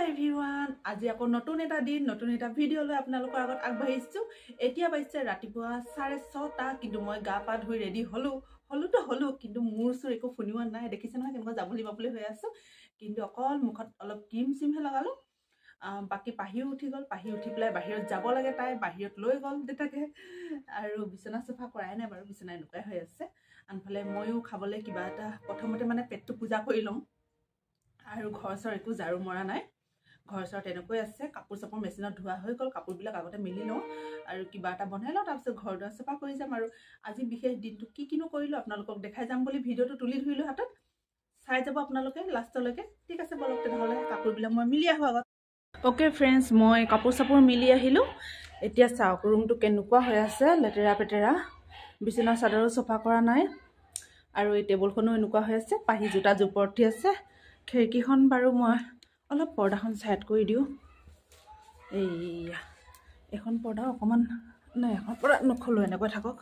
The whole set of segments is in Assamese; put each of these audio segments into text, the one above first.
এভৰিৱান আজি আকৌ নতুন এটা দিন নতুন এটা ভিডিঅ' লৈ আপোনালোকৰ আগত আগবাঢ়িছো। এতিয়া পাইছে ৰাতিপুৱা 6:30 কিন্তু মই গা পা ধুই ৰেডি হলো কিন্তু মোৰ চুৰ একো শুনিব নাই। দেখিছে নহয় কেনেকুৱা যাবলি হৈ আছো, কিন্তু অকল মুখত অলপ ক্ৰীম চিমহে লগালো। বাকী পাহিও উঠি গ'ল, পাহি উঠি পেলাই বাহিৰত যাব লাগে, তাই বাহিৰত লৈ গ'ল দেউতাকে। আৰু বিচনা চফা কৰাই নাই বাৰু, বিচনা এনেকুৱাই হৈ আছে। আনফালে ময়ো খাবলৈ কিবা এটা প্ৰথমতে মানে পেটটো পূজা কৰি ল'ম। আৰু ঘৰ চৰ একো ঝাৰু মৰা নাই, ঘৰ চৰ তেনেকৈ আছে। কাপোৰ চাপোৰ মেচিনত ধোৱা হৈ গ'ল, কাপোৰবিলাক আগতে মেলি লওঁ আৰু কিবা এটা বনাই লওঁ, তাৰপিছত ঘৰ দুৱাৰ চাফা কৰি যাম। আৰু আজি বিশেষ দিনটো কিনো কৰিলোঁ আপোনালোকক দেখাই যাম বুলি ভিডিঅ'টো তুলি ধৰিলোঁ হাতত। চাই যাব আপোনালোকে লাষ্টলৈকে। ঠিক আছে বলক তেনেহ'লে কাপোৰবিলাক মই মিলি আহোঁ আগত। অ'কে ফ্ৰেণ্ডছ, মই কাপোৰ চাপোৰ মিলি আহিলোঁ। এতিয়া চাওক ৰুমটো কেনেকুৱা হৈ আছে, লেতেৰা পেতেৰা। বিচনা চাদৰো চফা কৰা নাই আৰু এই টেবুলখনো এনেকুৱা হৈ আছে। পাহি জোতা জোপৰত উঠি আছে। খিৰিকীখন বাৰু মই অলপ পৰ্দাখন ছাইড কৰি দিওঁ। এইয়া এখন পৰ্দা অকণমান নাই, এখন পৰ্দা নখোলোঁ, এনেকৈ থাকক,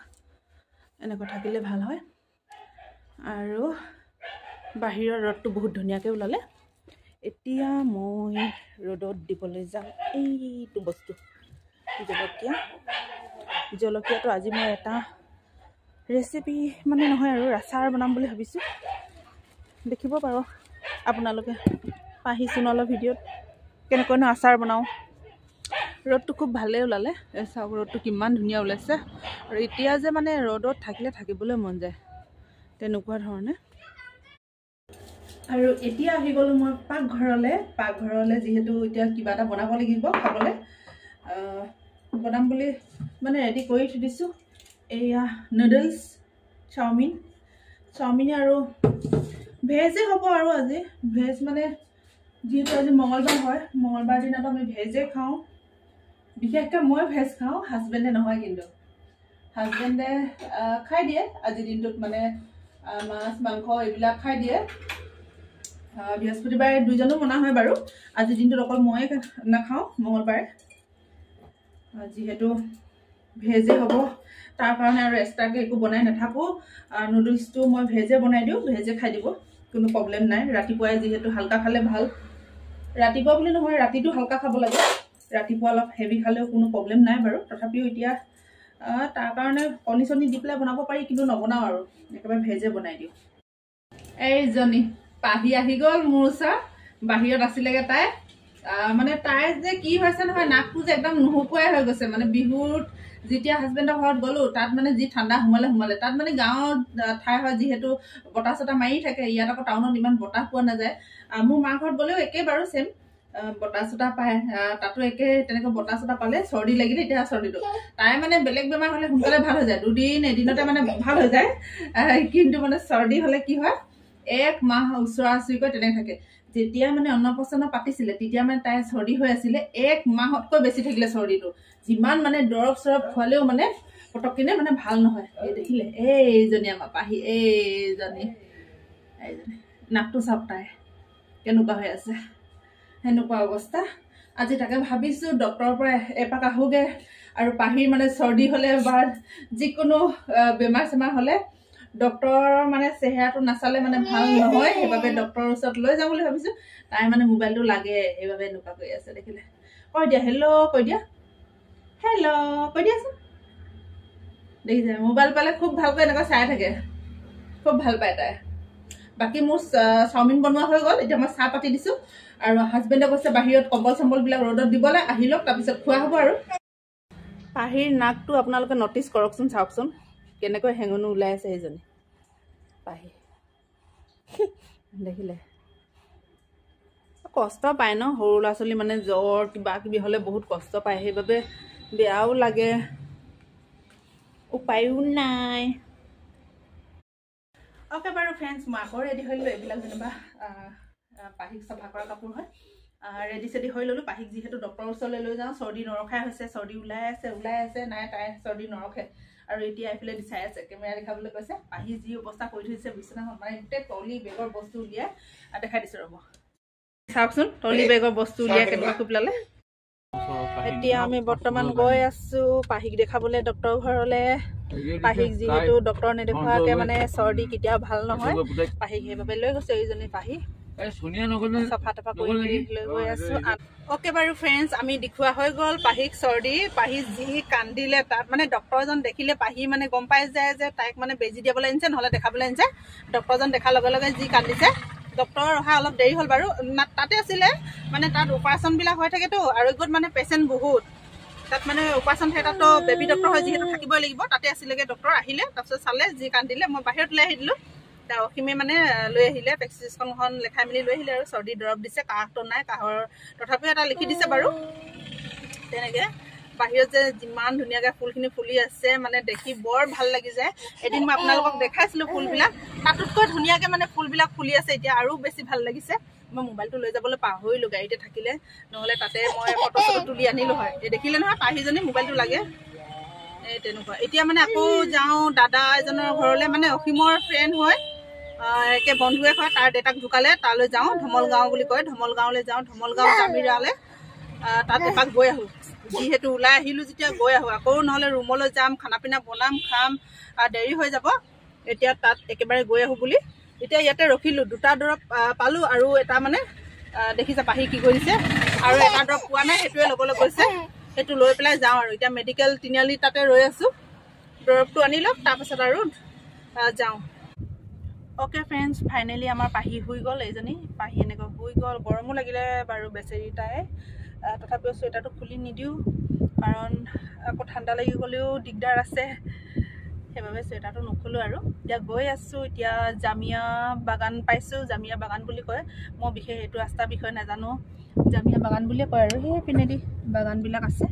এনেকৈ থাকিলে ভাল হয়। আৰু বাহিৰৰ ৰ'দটো বহুত ধুনীয়াকৈ ওলালে। এতিয়া মই ৰ'দত দিবলৈ যাম এইটো বস্তু, জলকীয়াটো আজি মই এটা ৰেচিপি মানে নহয় আৰু আচাৰ বনাম বুলি ভাবিছোঁ। দেখিব পাৰোঁ আপোনালোকে পাহি চোনলৰ ভিডিঅ'ত কেনেকৈনো আচাৰ বনাওঁ। ৰ'দটো খুব ভালেই ওলালে, চাওক ৰ'দটো কিমান ধুনীয়া ওলাইছে। আৰু এতিয়া যে মানে ৰ'দত থাকিলে থাকিবলৈ মন যায় তেনেকুৱা ধৰণে। আৰু এতিয়া আহি গ'লোঁ মই পাকঘৰলৈ যিহেতু এতিয়া কিবা এটা বনাব লাগিব খাবলৈ। বনাম বুলি মানে ৰেডি কৰি থৈ দিছোঁ। এয়া নুডলছ, চাওমিন আৰু ভেজে হ'ব। আৰু আজি ভেজ মানে যিহেতু আজি মঙলবাৰ হয়, মঙলবাৰ দিনাতো আমি ভেজে খাওঁ। বিশেষকৈ মই ভেজ খাওঁ, হাজবেণ্ডে নহয়, কিন্তু হাজবেণ্ডে খাই দিয়ে আজিৰ দিনটোত, মানে মাছ মাংস এইবিলাক খাই দিয়ে। বৃহস্পতিবাৰে দুইজনো মনা হয় বাৰু, আজিৰ দিনটোত অকল ময়ে নাখাওঁ মঙলবাৰে। যিহেতু ভেজে হ'ব তাৰ কাৰণে আৰু এক্সট্ৰাকৈ একো বনাই নাথাকোঁ। নুডলছটো মই ভেজে বনাই দিওঁ, ভেজে খাই দিব, কোনো প্ৰব্লেম নাই। ৰাতিপুৱাই যিহেতু হালকা খালে ভাল, ৰাতিপুৱা বুলি নহয় ৰাতিটো হালকা খাব লাগে। ৰাতিপুৱা অলপ হেভি খালেও কোনো প্ৰব্লেম নাই বাৰু। তথাপিও এতিয়া তাৰ কাৰণে কণী চণী দি পেলাই বনাব পাৰি, কিন্তু নবনাওঁ আৰু একেবাৰে ভেজে বনাই দিওঁ। এইজনী পাহি আহি গ'ল মোৰ ওচৰত, বাহিৰত আছিলেগৈ তাই। মানে তাই যে কি হৈছে নহয়, নাকটো যে একদম নুশুকুৱাই হৈ গৈছে। মানে বিহুত যেতিয়া হাজবেণ্ডৰ ঘৰত গ'লোঁ, তাত মানে যি ঠাণ্ডা সোমালে। তাত মানে গাঁৱৰ ঠাই হয় যিহেতু বতাহ চতাহ মাৰি থাকে। ইয়াত আকৌ টাউনত ইমান বতাহ পোৱা নাযায়। মোৰ মাৰ ঘৰত গ'লেও একেই বাৰু, ছেম বতাহ চতাহ পায়। তাতো একে তেনেকৈ বতাহ চতাহ পালে চৰ্দি লাগিলে, এতিয়া চৰ্দিটো তাই মানে বেলেগ বেমাৰ হ'লে সোনকালে ভাল হৈ যায়, এদিনতে মানে ভাল হৈ যায়। কিন্তু মানে চৰ্দি হ'লে কি হয়, 1 মাহ ওচৰা ওচৰিকৈ তেনেকৈ থাকে। যেতিয়া মানে অন্নপ্ৰসন্ন পাতিছিলে তেতিয়া মানে তাই চৰ্দি হৈ আছিলে। 1 মাহতকৈ বেছি থাকিলে চৰ্দিটো। যিমান মানে দৰৱ চৰৱ খোৱালেও মানে পটককিনে মানে ভাল নহয়। এই দেখিলে এইজনী আমাৰ পাহি, এইজনী নাকটো চাওক তাই কেনেকুৱা হৈ আছে, সেনেকুৱা অৱস্থা। আজি তাকে ভাবিছোঁ ডক্তৰৰ পৰা এপাক আহোগৈ। আৰু পাহিৰ মানে চৰ্দি হ'লে বা যিকোনো বেমাৰ চেমাৰ হ'লে ডক্তৰৰ মানে চেহেৰাটো নাচালে মানে ভাল নহয়, সেইবাবে ডক্তৰৰ ওচৰত লৈ যাম বুলি ভাবিছোঁ। তাই মানে মোবাইলটো লাগে, সেইবাবে এনেকুৱা কৰি আছে। দেখিলে কৈ দিয়া হেল্ল', কৈ দিয়া দিয়াচোন। দেখিছে মোবাইল পালে খুব ভালকৈ এনেকৈ চাই থাকে, খুব ভাল পায় তাই। বাকী মোৰ চাওমিন বনোৱা হৈ গ'ল, এতিয়া মই চাহ পাতি দিছোঁ। আৰু হাজবেণ্ডে কৈছে বাহিৰত কম্বল চম্বলবিলাক ৰ'দত দিবলৈ, আহি লওক তাৰপিছত খোৱা হ'ব। আৰু পাহিৰ নাকটো আপোনালোকে ন'টিচ কৰকচোন, চাওকচোন কেনেকৈ হেঙুনো ওলাই আছে সেইজনী পাহি। দেখিলে কষ্ট পায় ন, সৰু ল'ৰা ছোৱালী মানে জ্বৰ কিবা কিবি হ'লে বহুত কষ্ট পায়, সেইবাবে বেয়াও লাগে, উপায়ো নাই। অ'কে বাৰু ফ্ৰেণ্ডছ, মই আকৌ ৰেডি হৈ ল'লোঁ। এইবিলাক যেনিবা পাহিক চফা কৰা কাপোৰ হয়। ৰেডি চেডি হৈ ল'লোঁ। পাহিক যিহেতু ডক্তৰৰ ওচৰলৈ লৈ যাওঁ, চৰ্দি নৰখাই হৈছে, চৰ্দি ওলাই আছে নাই, তাই চৰ্দি নৰখে। আৰু এতিয়া এইফালে চাই আছে, কেমেৰা দেখাবলৈ কৈছে। পাহি যি অৱস্থা কৰি থৈছে বিচনাখন, মানে গোটেই ট্ৰলি বেগৰ বস্তু উলিয়াই দেখাই দিছোঁ। ৰ'ব চাওকচোন, ট্ৰলি বেগৰ বস্তু উলিয়াই কেনেকুৱা খুব লালে। এতিয়া আমি বৰ্তমান গৈ আছোঁ পাহিক দেখাবলৈ ডক্তৰৰ ঘৰলৈ। পাহিক যিহেতু ডক্তৰ নেদেখুৱাকৈ মানে চৰ্দি কেতিয়াও ভাল নহয়, পাহিক সেইবাবে লৈ গৈছে এইজনী পাহি। চফা তফা কৰি লৈ গৈ আছো। অ'কে বাৰু ফ্ৰেণ্ডছ, আমি দেখুওৱা হৈ গ'ল পাহিক চৰ্দি। পাহি যি কান্দিলে, তাত মানে ডক্টৰজন দেখিলে পাহি মানে গম পাই যায় যে তাইক মানে বেজি দিবলৈ আনিছে, নহ'লে দেখাবলৈ আনিছে। ডক্টৰজন দেখাৰ লগে লগে যি কান্দিছে, ডক্টৰ অহা অলপ দেৰি হ'ল বাৰু। তাতে আছিলে মানে, তাত অপাৰেশ্যনবিলাক হৈ থাকেতো, আৰোগ্যত মানে পেচেণ্ট বহুত। তাত মানে অপাৰেশ্যন থিয়েটাৰতো বেবী ডক্টৰ হয় যিহেতু থাকিবই লাগিব। তাতে আছিলেগৈ ডক্টৰ, আহিলে তাৰপিছত চালে, যি কান্দিলে মই বাহিৰত ওলাই আহি দিলোঁ। অসীমে মানে লৈ আহিলে, প্ৰেছক্ৰিপশ্যনখন লেখাই মেলি লৈ আহিলে আৰু চৰ্দি দৰৱ দিছে। কাহটো নাই, কাহৰ তথাপিও এটা লিখি দিছে বাৰু। তেনেকৈ বাহিৰত যে যিমান ধুনীয়াকৈ ফুলখিনি ফুলি আছে মানে দেখি বৰ ভাল লাগি যায়। এদিন মই আপোনালোকক দেখাইছিলোঁ ফুলবিলাক, তাতোতকৈ ধুনীয়াকৈ মানে ফুলবিলাক ফুলি আছে এতিয়া, আৰু বেছি ভাল লাগিছে। মই মোবাইলটো লৈ যাবলৈ পাহৰিলোঁ, গাড়ীতে থাকিলে, নহ'লে তাতে মই ফটো চটো তুলি আনিলোঁ হয়। এই দেখিলে নহয় পাহিজনী মোবাইলটো লাগে, এই তেনেকুৱা। এতিয়া মানে আকৌ যাওঁ দাদা এজনৰ ঘৰলৈ, মানে অসীমৰ ফ্ৰেণ্ড হয়, একে বন্ধুৱে হয়। তাৰ দেউতাক ঢুকালে, তালৈ যাওঁ। ধমল গাঁও বুলি কয়, ধমল গাঁৱলৈ যাওঁ। ধমল গাঁও জামিৰালৈ তাত এপাক গৈ আহোঁ। যিহেতু ওলাই আহিলোঁ যেতিয়া গৈ আহোঁ। আকৌ নহ'লে ৰুমলৈ যাম, খানা পিনা বনাম, খাম, দেৰি হৈ যাব। এতিয়া তাত একেবাৰে গৈ আহোঁ বুলি এতিয়া ইয়াতে ৰখিলোঁ। দুটা দৰৱ পালোঁ, আৰু এটা মানে দেখিছে পাহি কি কৰিছে, আৰু এটা দৰৱ পোৱা নাই, সেইটোৱে ল'বলৈ গৈছে। সেইটো লৈ পেলাই যাওঁ আৰু এতিয়া মেডিকেল তিনিআলি তাতে ৰৈ আছোঁ। দৰৱটো আনি লওক, তাৰপাছত আৰু যাওঁ। অ'কে ফ্ৰেণ্ডছ, ফাইনেলি আমাৰ পাহি শুই গ'ল। এইজনী পাহি এনেকৈ শুই গ'ল। গৰমো লাগিলে বাৰু বেচেৰি তাই, তথাপিও চুৱেটাৰটো খুলি নিদিওঁ, কাৰণ আকৌ ঠাণ্ডা লাগি গ'লেও দিগদাৰ আছে, সেইবাবে চুৱেটাৰটো নোখোলোঁ আৰু। এতিয়া গৈ আছোঁ। এতিয়া জামিয়া বাগান পাইছোঁ। জামিয়া বাগান বুলি কয়, মই বিশেষ এইটো ৰাস্তাৰ বিষয়ে নাজানো, জামিয়া বাগান বুলিয়ে কয় আৰু। সেই পিনেদি বাগানবিলাক আছে।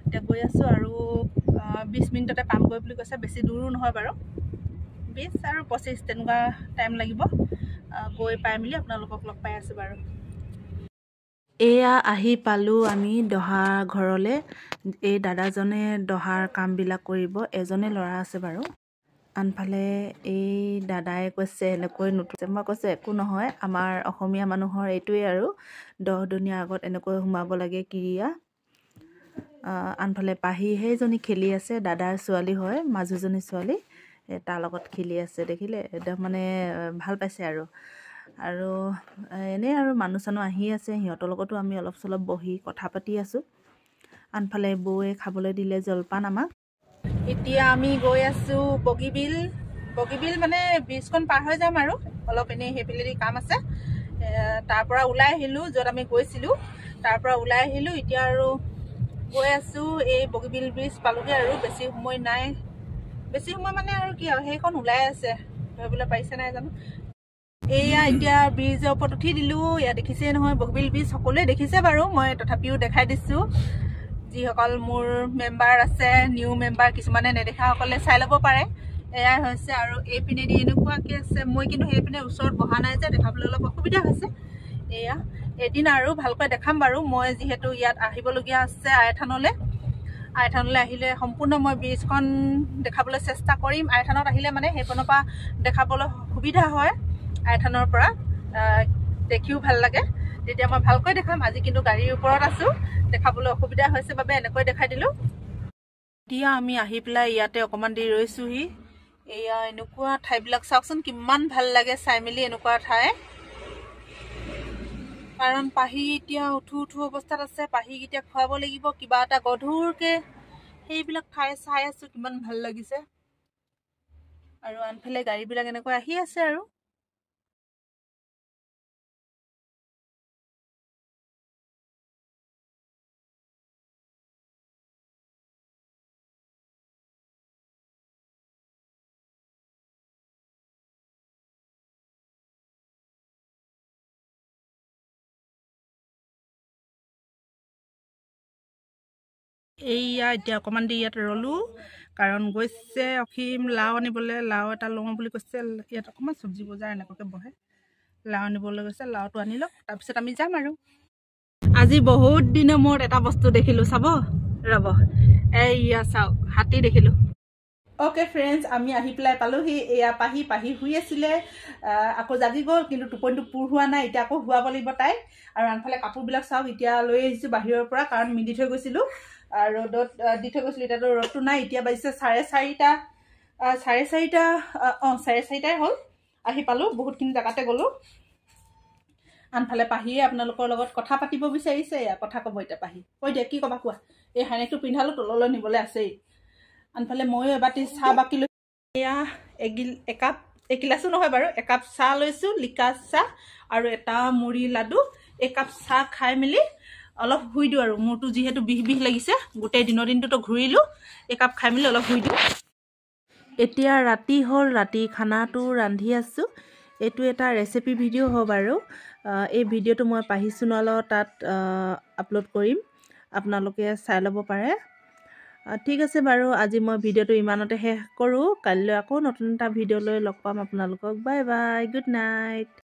এতিয়া গৈ আছোঁ আৰু 20 মিনিটতে পামগৈ বুলি কৈছে। বেছি দূৰো নহয় বাৰু, 20 আৰু 25 তেনেকুৱা টাইম লাগিব। গৈ পাই মেলি আপোনালোকক লগ পাই আছোঁ বাৰু। এয়া আহি পালোঁ আমি দহাৰ ঘৰলৈ। এই দাদাজনে দহাৰ কামবিলাক কৰিব, এজনে ল'ৰা আছে বাৰু। আনফালে এই দাদাই কৈছে এনেকৈ নুঠুছে। মই কৈছোঁ একো নহয়, আমাৰ অসমীয়া মানুহৰ এইটোৱেই আৰু, 10 দুনীয়াৰ আগত এনেকৈ সোমাব লাগে ক্ৰিয়া। আনফালে পাহি সেইজনী খেলি আছে, দাদাৰ ছোৱালী হয়, মাজুজনী ছোৱালী, তাৰ লগত খেলি আছে। দেখিলে একদম মানে ভাল পাইছে আৰু এনেই আৰু মানুহ চানুহ আহি আছে, সিহঁতৰ লগতো আমি অলপ চলপ বহি কথা পাতি আছোঁ। আনফালে বৌয়ে খাবলৈ দিলে জলপান আমাক। এতিয়া আমি গৈ আছোঁ বগীবিল। বগীবিল মানে ব্ৰিজখন পাৰ হৈ যাম আৰু অলপ এনেই সেইফালেদি কাম আছে। তাৰ পৰা ওলাই আহিলোঁ, য'ত আমি গৈছিলোঁ তাৰ পৰা ওলাই আহিলোঁ। এতিয়া আৰু গৈ আছোঁ, এই বগীবিল ব্ৰিজ পালোঁগৈ আৰু। বেছি সময় নাই, বেছি সময় মানে আৰু কি আৰু, সেইখন ওলাই আছে, ধৰিবলৈ পাৰিছে নাই জানো। এয়া এতিয়া ব্ৰিজৰ ওপৰত উঠি দিলোঁ। ইয়াত দেখিছে নহয় বগীবিল ব্ৰিজ, সকলোৱে দেখিছে বাৰু, মই তথাপিও দেখাই দিছোঁ। যিসকল মোৰ মেম্বাৰ আছে, নিউ মেম্বাৰ, কিছুমানে নেদেখাসকলে চাই ল'ব পাৰে। এয়াই হৈছে আৰু এইপিনেদি এনেকুৱাকৈ আছে। মই কিন্তু সেইপিনে ওচৰত বহা নাই যে, দেখাবলৈ অলপ অসুবিধা হৈছে। এয়া এদিন আৰু ভালকৈ দেখাম বাৰু। মই যিহেতু ইয়াত আহিবলগীয়া আছে আইথানলৈ আহিলে সম্পূৰ্ণ মই ব্ৰিজখন দেখাবলৈ চেষ্টা কৰিম। আইথানত আহিলে মানে সেইখনৰ পৰা দেখাবলৈ সুবিধা হয়, আইথানৰ পৰা দেখিও ভাল লাগে, তেতিয়া মই ভালকৈ দেখাম। আজি কিন্তু গাড়ীৰ ওপৰত আছোঁ, দেখাবলৈ অসুবিধা হৈছে বাবে এনেকৈ দেখাই দিলোঁ। এতিয়া আমি আহি পেলাই ইয়াতে অকণমান দেৰি ৰৈছোঁহি। এয়া এনেকুৱা ঠাইবিলাক চাওকচোন, কিমান ভাল লাগে চাই মেলি এনেকুৱা ঠাই। কাৰণ পাহি এতিয়া উঠো অৱস্থাত আছে, পাহিক এতিয়া খুৱাব লাগিব কিবা এটা গধুৰকৈ। সেইবিলাক ঠাই চাই আছোঁ, কিমান ভাল লাগিছে। আৰু আনফালে গাড়ীবিলাক এনেকৈ আহি আছে আৰু। এইয়া এতিয়া অকণমান দেৰি ইয়াত ৰ'লোঁ, কাৰণ গৈছে অসীম লাও আনিবলৈ। লাও এটা লওঁ বুলি কৈছে। ইয়াত অকণমান চব্জি বজাৰ এনেকুৱাকৈ বহে, লাও আনিবলৈ গৈছে। লাওটো আনি লওক, তাৰপিছত আমি যাম আৰু। আজি বহুত দিনৰ মূৰত এটা বস্তু দেখিলোঁ, চাব ৰ'ব। এইয়া চাওক, হাতী দেখিলোঁ। অ'কে ফ্ৰেণ্ডছ, আমি আহি পেলাই পালোঁহি। এয়া পাহি শুই আছিলে, আকৌ জাগি গ'ল, কিন্তু টোপনিটো পূৰ হোৱা নাই। এতিয়া আকৌ শুৱাব লাগিব তাইক। আৰু আনফালে কাপোৰবিলাক চাওক, এতিয়া লৈ আহিছোঁ বাহিৰৰ পৰা, কাৰণ মিলি থৈ গৈছিলোঁ, ৰ'দত দি থৈ গৈছিলোঁ। এতিয়াতো ৰ'দটো নাই। এতিয়া বাজিছে 4:30, 4:30 হ'ল। আহি পালোঁ, বহুতখিনি জেগাতে গ'লোঁ। আনফালে পাহিয়ে আপোনালোকৰ লগত কথা পাতিব বিচাৰিছে। কথা ক'ব এতিয়া পাহি, কৈ দিয়া কি ক'বা কোৱা। এই হাইনেকটো পিন্ধালো তললৈ নিবলৈ আছেই। আনফালে ময়ো এবাটি চাহ বাকি লৈ এয়া এগিলাচো নহয় বাৰু, একাপ চাহ লৈছোঁ, লিকা চাহ আৰু এটা মুড়ি লাডু। একাপ চাহ খাই মেলি অলপ শুই দিওঁ আৰু, মোৰতো যিহেতু বিষ লাগিছে, গোটেই দিনটোতো ঘূৰিলোঁ, একাপ খাই মেলি অলপ শুই দিওঁ। এতিয়া ৰাতি হ'ল, ৰাতি খানাটো ৰান্ধি আছোঁ। এইটো এটা ৰেচিপি ভিডিঅ' হ'ব বাৰু। এই ভিডিঅ'টো মই পাহি সোণোৱালৰ তাত আপলোড কৰিম, আপোনালোকে চাই ল'ব পাৰে। ঠিক আছে বাৰু, আজি মই ভিডিঅ'টো ইমানতে শেষ কৰোঁ। কাইলৈ আকৌ নতুন এটা ভিডিঅ' লৈ লগ পাম আপোনালোকক। Bye bye, good night.